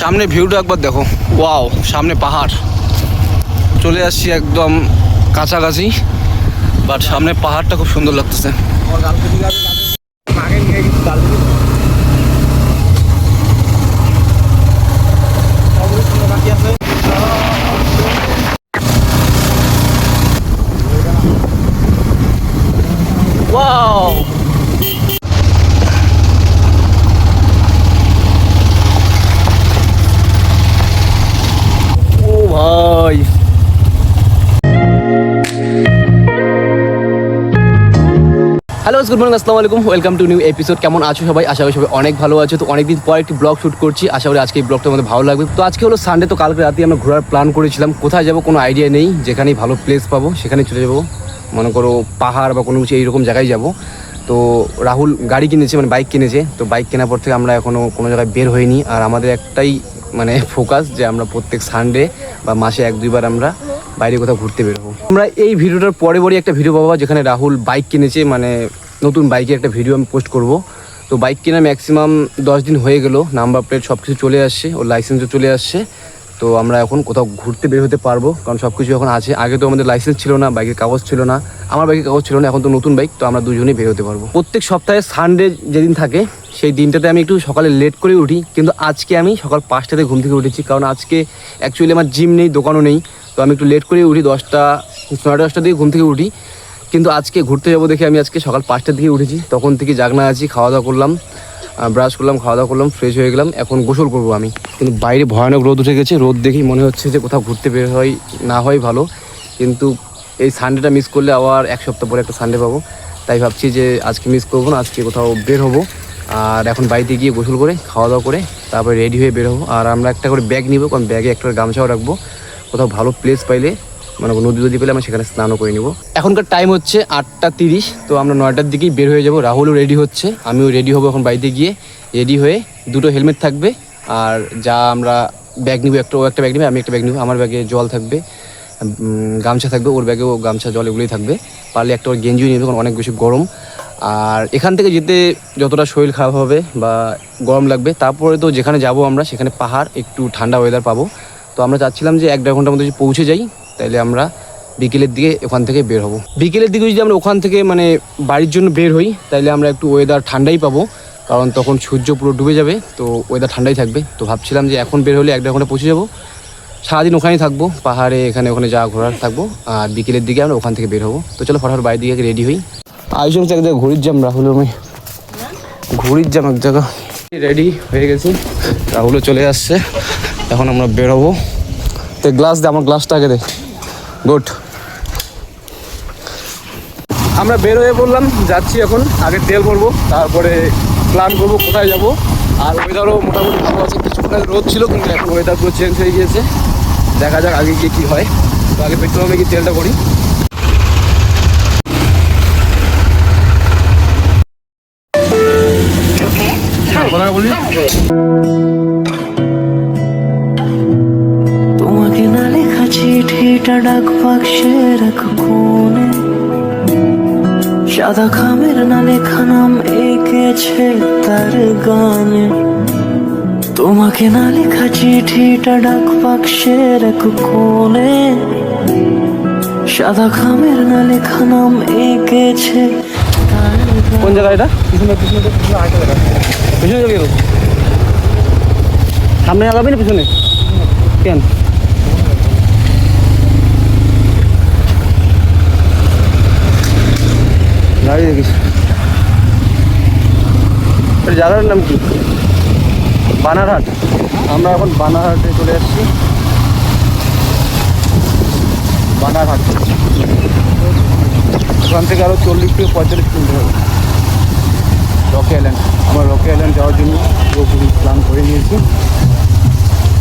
সামনে ভিউটা একবার দেখো, ওয়াও, সামনে পাহাড়, চলে আসছি একদম কাছাকাছি, বাট সামনে পাহাড়টা খুব সুন্দর লাগতেছে। ওয়াও, ও ভাই, হ্যালো গুড মর্নিং, আসসালামু আলাইকুম, ওয়েলকাম টু নিউ এপিসোড। কেমন আছো সবাই? আশা করি সবাই অনেক ভালো আছো। তো অনেকদিন পর একটি ব্লগ শুট করছি, আশা করি আজকে এই ব্লগটা আমাদের ভালো লাগবে। তো আজকে হলো সানডে, তো কালকে রাতে আমরা ঘোরার প্ল্যান করেছিলাম। কোথায় যাবো কোনো আইডিয়া নেই, যেখানেই ভালো প্লেস পাবো সেখানে চলে যাবো। মনে করো পাহাড় বা কোনো কিছু এইরকম জায়গায় যাবো। তো রাহুল গাড়ি কিনেছে, মানে বাইক কিনেছে। তো বাইক কেনার পর থেকে আমরা এখনও কোনো জায়গায় বের হইনি। আর আমাদের একটাই মানে ফোকাস যে আমরা প্রত্যেক সানডে বা মাসে 1-2 বার আমরা বাইরে কোথাও ঘুরতে বেরোবো। আমরা এই ভিডিওটার পরে একটা ভিডিও পাবো যেখানে রাহুল বাইক কিনেছে, মানে নতুন বাইকের একটা ভিডিও আমি পোস্ট করব। তো বাইক কেনা ম্যাক্সিমাম 10 দিন হয়ে গেল, নাম্বার প্লেট সব কিছু চলে আসছে, ওর লাইসেন্সও চলে আসছে। তো আমরা এখন কোথাও ঘুরতে বের হতে পারবো, কারণ সব কিছু এখন আছে। আগে তো আমাদের লাইসেন্স ছিল না, বাইকের কাগজ ছিল না, আমার বাইকের কাগজ ছিল না, এখন তো নতুন বাইক, তো আমরা দুজনেই বের হতে পারবো। প্রত্যেক সপ্তাহে সানডে যেদিন থাকে সেই দিনটাতে আমি একটু সকালে লেট করে উঠি, কিন্তু আজকে আমি সকাল 5টাতে ঘুম থেকে উঠেছি, কারণ আজকে অ্যাকচুয়ালি আমার জিম নেই, দোকানও নেই। তো আমি একটু লেট করে উঠি, 9টা-10টার দিকে ঘুম থেকে উঠি। কিন্তু আজকে ঘুরতে যাবো দেখে আমি আজকে সকাল 5টার দিকে উঠেছি, তখন থেকে জাগনা আছি। খাওয়া দাওয়া করলাম, ব্রাশ করলাম, খাওয়া দাওয়া করলাম, ফ্রেশ হয়ে গেলাম, এখন গোসল করবো আমি। কিন্তু বাইরে ভয়ানক রোদ উঠে গেছে, রোদ দেখেই মনে হচ্ছে যে কোথাও ঘুরতে বের হয় না হয় ভালো। কিন্তু এই সানডেটা মিস করলে আবার 1 সপ্তাহ পরে একটা সানডে পাবো, তাই ভাবছি যে আজকে মিস করবো না, আজকে কোথাও বের হবো। আর এখন বাড়িতে গিয়ে গোসল করে খাওয়া দাওয়া করে তারপরে রেডি হয়ে বের হবো। আর আমরা একটা করে ব্যাগ নিব, কারণ ব্যাগে একটা গামছাও রাখবো, কোথাও ভালো প্লেস পাইলে, মানে নদী পেলে আমরা সেখানে স্নানও করে নেবো। এখনকার টাইম হচ্ছে 8টা 30, তো আমরা 9টার দিকেই বের হয়ে যাবো। রাহুলও রেডি হচ্ছে, আমিও রেডি হবো এখন বাড়িতে গিয়ে। রেডি হয়ে 2টো হেলমেট থাকবে, আর যা আমরা ব্যাগ নিব, ও একটা ব্যাগ নেবে, আমি একটা ব্যাগ নিব। আমার ব্যাগে জল থাকবে, গামছা থাকবে, ওর ব্যাগেও গামছা জল এগুলোই থাকবে। পারলে একটা ওর গেঞ্জিও নেবে, কারণ অনেক বেশি গরম। আর এখান থেকে যেতে যতটা শরীর খারাপ হবে বা গরম লাগবে, তারপরে তো যেখানে যাব আমরা সেখানে পাহাড়, একটু ঠান্ডা ওয়েদার পাবো। তো আমরা চাচ্ছিলাম যে 1-1.5 ঘন্টার মধ্যে যদি পৌঁছে যাই, তাইলে আমরা বিকেলের দিকে ওখান থেকে বের হব। বিকেলের দিকে যদি আমরা ওখান থেকে মানে বাড়ির জন্য বের হই, তাইলে আমরা একটু ওয়েদার ঠান্ডাই পাবো, কারণ তখন সূর্য পুরো ডুবে যাবে, তো ওয়েদার ঠান্ডাই থাকবে। তো ভাবছিলাম যে এখন বের হলে 1-1.5 ঘন্টা পৌঁছে যাবো, সারাদিন ওখানেই থাকবো, পাহাড়ে ওখানে যা ঘোরার থাকবো, আর বিকেলের দিকে আমরা ওখান থেকে বের হবো। তো চলো ফটাফট বাড়ির দিকে রেডি হই। আয়োজন এক জায়গায় ঘুরির জাম, রাহুল আমি ঘুরির জাম এক জায়গা রেডি হয়ে গেছি, রাহুলও চলে আসছে, এখন আমরা বেরোবো। তো গ্লাস দে, আমার গ্লাসটা আগে দে। গুড, আমরা বের হয়ে পড়লাম, যাচ্ছি এখন। আগে তেল ভরবো, তারপরে প্ল্যান করবো কোথায় যাব। আর ওয়েদারও মোটামুটি ভালো আছে, কিছুক্ষণ রোদ ছিল, কিন্তু এখন ওয়েদার পুরো চেঞ্জ হয়ে গিয়েছে। দেখা যাক আগে গিয়ে কী হয়। তো আগে পেট্রোল পাম্পে গিয়ে তেলটা করি। তোমাকে না লেখা চিঠিটা ডাক বাক্সের এক কোণে, সাদা খামের না লেখা নাম এঁকেছে তার গানে। তোমাকে না লেখা চিঠিটা ডাক বাক্সের এক কোণে, সাদা খামের না লেখা নাম এঁকেছে তার গানে। কোন জায়গা এটা? পিছনে চলে গেল, সামনে আগাবি না পিছনে? কেন? গাড়ি দেখিস। জায়গাটার নাম কি? বানারহাট। আমরা এখন বানারহাটে চলে আসছি। বানারহাট ওখান থেকে আরও 40-45 কিলোমিটার হবে রকি আইল্যান্ড। আমরা রকি আইল্যান্ড যাওয়ার জন্য পুরোপুরি প্ল্যান করে নিয়েছি।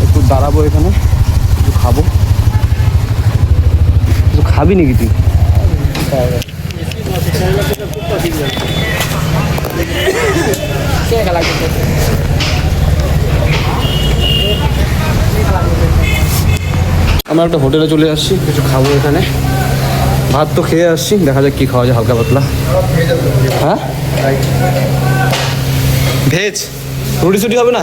একটু দাঁড়াবো এখানে, একটু খাবো। কিছু খাবি নাকি তুই? আমরা একটা হোটেলে চলে আসছি, কিছু খাবো এখানে। ভাত তো খেয়ে আসছি, দেখা যাক কী খাওয়া যায়, হালকা পাতলা। হ্যাঁ, ভেজ রুটি ছুটি হবে না?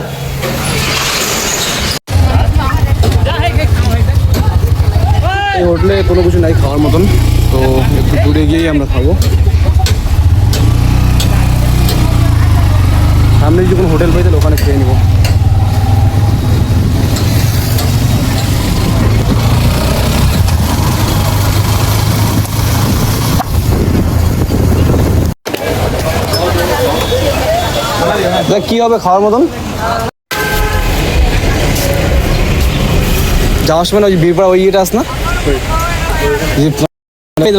হোটেলে কোনো কিছু নাই খাওয়ার মতন, তো একটু দূরে গিয়েই আমরা খাবো। সামনে যদি কোনো হোটেল পাই তাহলে ওখানে খেয়ে নেবো। দেখ কি হবে খাওয়ার মতন। যাওয়ার সময় ওই বীরপাড়া ওই ইয়েটা আস না,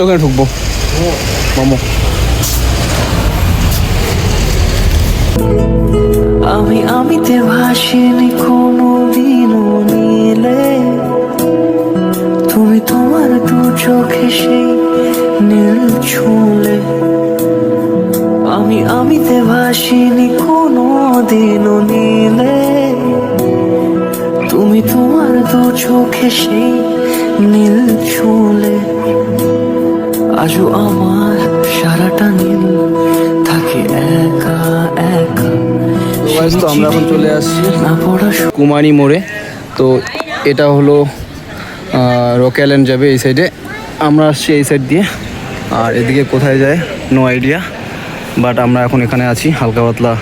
ওখানে ঢুকবো মোমো। আমিতে ভাসিনি কোনো দিনও নীলে, তুমি তোমার দু চোখে সেই নীল ছুঁলে। আমিতে ভাসিনি কোনো দিনও নীলে, তুমি তোমার দু চোখে সেই নীল ছুঁলে। আজও আমার সারাটা নীল থাকে একা একা। তো আমরা এখন চলে আসছি না পড়া কুমারী মোড়ে। তো এটা হলো রক আইল্যান্ড যাবে এই সাইডে, আমরা আসছি এই সাইড দিয়ে। আর এদিকে কোথায় যায় নো আইডিয়া, বাট আমরা এখন এখানে আছি, হালকা পাতলা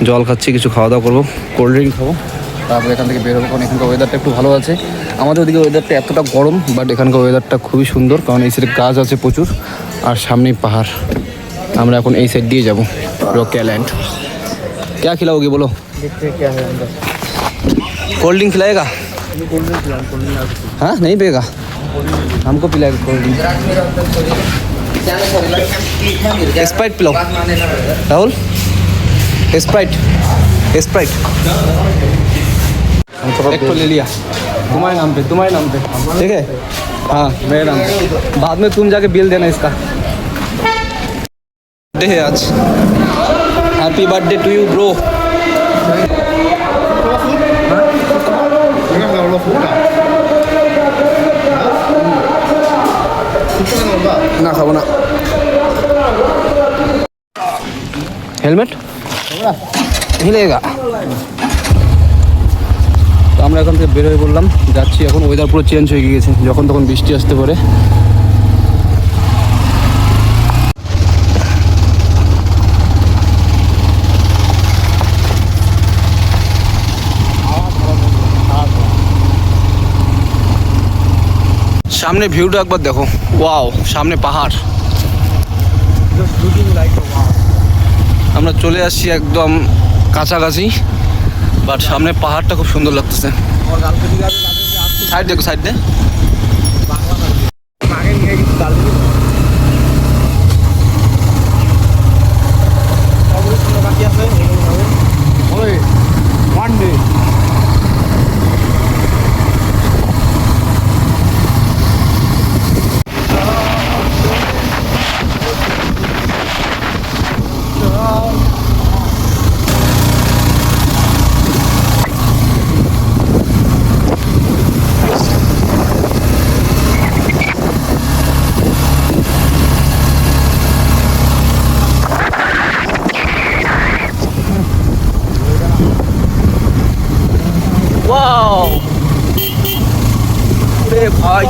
জল খাচ্ছি, কিছু খাওয়া দাওয়া করবো, কোল্ড ড্রিঙ্ক খাবো, তারপর এখান থেকে বের হবো। কারণ এখানকার ওয়েদারটা একটু ভালো আছে। আমাদের ওদিকে ওয়েদারটা এতটা গরম, বাট এখানকার ওয়েদারটা খুবই সুন্দর, কারণ এই সাইডে গাছ আছে প্রচুর আর সামনেই পাহাড়। আমরা এখন এই সাইড দিয়ে যাবো রক আইল্যান্ড। क्या खिलाओगे बोलो? देखते हैं क्या है अंदर। कोल्ड ड्रिंक खिलाएगा? हाँ नहीं पिएगा, हमको पिलाएगा कोल्ड ड्रिंक। स्प्राइट पिलाओ राहुल, स्प्राइट स्प्राइट एक तो ले लिया तुम्हारे नाम पे, ठीक है? हाँ मेरे नाम पे, बाद में तुम जाके बिल देना इसका। बर्थडे है आज, happy birthday to you bro. না খাবো না। হেলমেট হিলেগা। তো আমরা এখান থেকে বের হয়ে পড়লাম, যাচ্ছি এখন। ওয়েদার পুরো চেঞ্জ হয়ে গিয়েছে, যখন তখন বৃষ্টি আসতে পারে। সামনে ভিউটা একবার দেখো, ওয়াও, সামনে পাহাড়। আমরা চলে আসছি একদম কাছাকাছি, বাট সামনে পাহাড়টা খুব সুন্দর লাগতেছে। সাইড দেখো, সাইড দে। भाई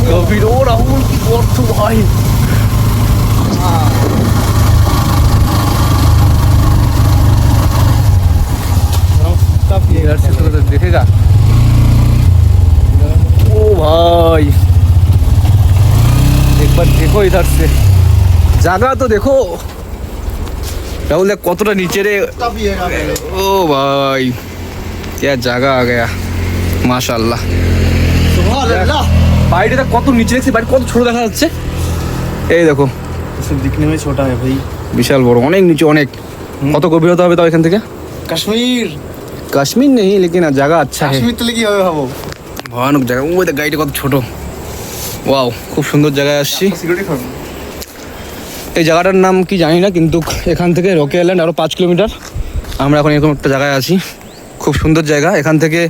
गंभीर हो राहुल की तो भाई इधर से तो देखेगा। ओ भाई एक बार देखो इधर से, जगह तो देखो राहुल, कतटा नीचे रे। ओ भाई क्या जगह आ गया, माशाल्लाह। বাড়িটা কত নিচে দেখছি, বাড়ি কত ছোট দেখা যাচ্ছে। এই দেখো, दिखने में छोटा है भाई, বিশাল বড়, অনেক নিচে, অনেক। কত গভীরতা হবে তাও এখান থেকে? कश्मीर কাশ্মীর নেই, লেকিন জায়গা আচ্ছা है। कश्मीर तो लेके आए हो ভয়ানক জায়গা। ওই দেখ গাড়িটা কত ছোট। ওয়াও, খুব সুন্দর জায়গায় আসছি। सिक्योरिटी खाओ। এই জায়গাটার নাম কি জানি না, কিন্তু এখান থেকে রকি আইল্যান্ড আরও 5 কিলোমিটার। আমরা এখন এরকম একটা জায়গায় আছি, খুব সুন্দর জায়গা। এখান থেকে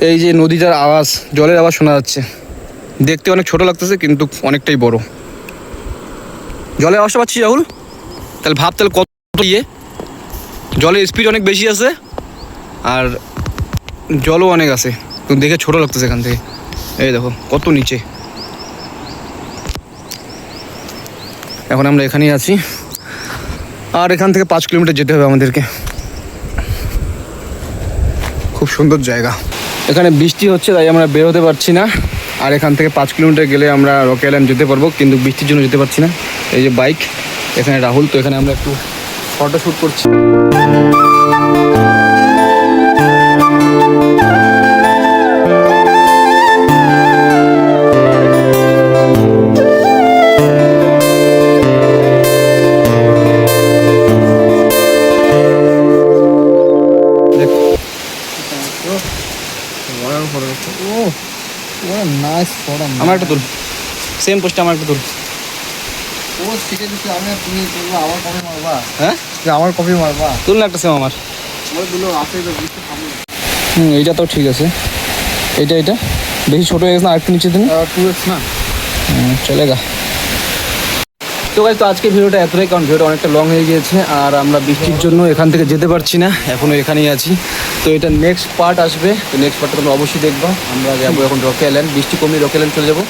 এই যে নদীটার আওয়াজ, জলের আওয়াজ শোনা যাচ্ছে। দেখতে অনেক ছোট লাগতেছে কিন্তু অনেকটাই বড়। জলের আওয়াজটা পাচ্ছি রাহুল, তাহলে ভাব তাহলে কত ইয়ে। জলের স্পিড অনেক বেশি আছে আর জলও অনেক আছে, কিন্তু দেখে ছোট লাগতেছে এখান থেকে। এই দেখো কত নিচে। এখন আমরা এখানেই আছি, আর এখান থেকে 5 কিলোমিটার যেতে হবে আমাদেরকে। খুব সুন্দর জায়গা। এখানে বৃষ্টি হচ্ছে তাই আমরা বেরোতে পারছি না, আর এখান থেকে 5 কিলোমিটার গেলে আমরা রকি আইল্যান্ড যেতে পারবো, কিন্তু বৃষ্টির জন্য যেতে পারছি না। এই যে বাইক, এখানে রাহুল, তো এখানে আমরা একটু ফটো শ্যুট করছি। Nice photo. আমার একটা তুল, সেম পোস্টে আমার একটা তুল। ও শিখে দিতে আমি তুমি আমার কপি মারবা? হ্যাঁ, আমার কপি মারবা? তুল না একটা সেম আমার। আমার দুটো আছে তো বুঝতে পারবো। এইটা তো ঠিক আছে, এটা বেশি ছোটো হয়ে গেছে না, আরেকটু নিচে দিন। 2x না? চলেগা। তো গাইস, তো আজকে ভিডিওটা এতটাই, কারণ ভিডিওটা অনেকটা লং হয়ে গিয়েছে, আর আমরা বৃষ্টির জন্য এখান থেকে যেতে পারছি না, এখনও এখানেই আছি। তো এটা নেক্সট পার্ট আসবে, তো নেক্সট পার্টটা তোমরা অবশ্যই দেখবা। আমরা যাবো এখন রকি আইল্যান্ড, বৃষ্টি কমলে রকি আইল্যান্ড চলে যাবো।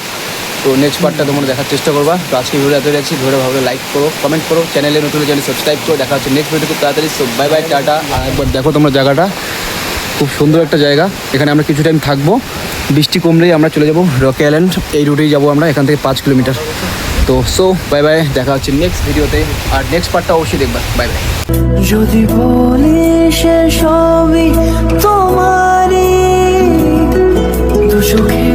তো নেক্সট পার্টটা তোমরা দেখার চেষ্টা করবা। তো আজকে ভিডিও এতটাই আছি, ভিডিও ভালো লাইক করো, কমেন্ট করো, চ্যানেলে নতুন চ্যানেল সাবস্ক্রাইব করো। দেখা হচ্ছে নেক্সট ভিডিও খুব তাড়াতাড়ি। So bye bye, tata. আর একবার দেখো তোমরা জায়গাটা, খুব সুন্দর একটা জায়গা। এখানে আমরা কিছু টাইম থাকবো, বৃষ্টি কমলেই আমরা চলে যাবো রকি আইল্যান্ড। এই রুটেই যাবো আমরা, এখান থেকে 5 কিলোমিটার। তো সো বাই বাই, দেখা হচ্ছে নেক্সট ভিডিওতে, আর নেক্সট পার্টটা অবশ্যই দেখবা। Bye bye. যদি বলি সে সবই তোমারই, দু চোখে